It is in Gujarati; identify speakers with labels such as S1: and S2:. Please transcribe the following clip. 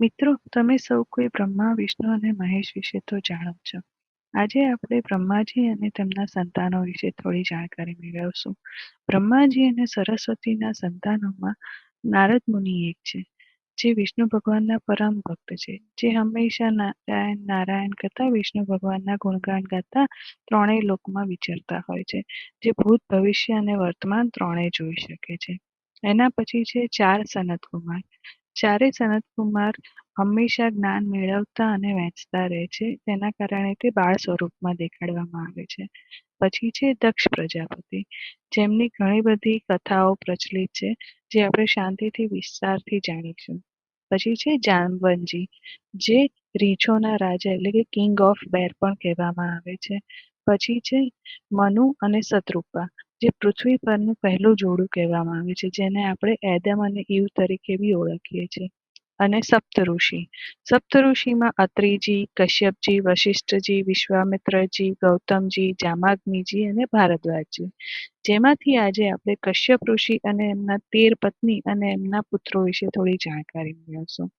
S1: મિત્રો, તમે સૌ કોઈ બ્રહ્મા, વિષ્ણુ અને મહેશ વિશે તો જાણો જ છો. આજે આપણે બ્રહ્માજી અને તેમના સંતાનો વિશે થોડી જાણકારી મેળવશું. બ્રહ્માજી અને સરસ્વતીના સંતાનોમાં નારદ મુનિ એક છે, જે વિષ્ણુ ભગવાનના પરમ ભક્ત છે, જે હંમેશા નારાયણ નારાયણ કરતા વિષ્ણુ ભગવાનના ગુણગાન ગાતા ત્રણેય લોકમાં વિચરતા હોય છે, જે ભૂત, ભવિષ્ય અને વર્તમાન ત્રણેય જોઈ શકે છે. એના પછી છે ચાર સનત કુમાર. ચારે સનત કુમાર હંમેશા જ્ઞાન મેળવતા અને વહેંચતા રહે છે, તેના કારણે તે બાળ સ્વરૂપમાં દેખાડવામાં આવે છે. પછી છે દક્ષ પ્રજાપતિ, જેમની ઘણી બધી કથાઓ પ્રચલિત છે, જે આપણે શાંતિથી વિસ્તારથી જાણીશું. પછી છે જામવંજી, જે રીંછોના રાજા એટલે કે કિંગ ઓફ બેર પણ કહેવામાં આવે છે. પછી છે મનુ અને શત્રુપા, જે પૃથ્વી પરનું પહેલું જોડું કહેવામાં આવે છે, જેને આપણે એડમ અને ઈવ તરીકે બી ઓળખીએ છીએ. અને સપ્તઋષિ. સપ્તઋષિમાં અત્રિજી, કશ્યપજી, વશિષ્ઠજી, વિશ્વામિત્રજી, ગૌતમજી, જામાગ્નિજી અને ભારદ્વાજજી, જેમાંથી આજે આપણે કશ્યપ ઋષિ અને એમના 13 પત્ની અને એમના પુત્રો વિશે થોડી જાણકારી મેળવશું.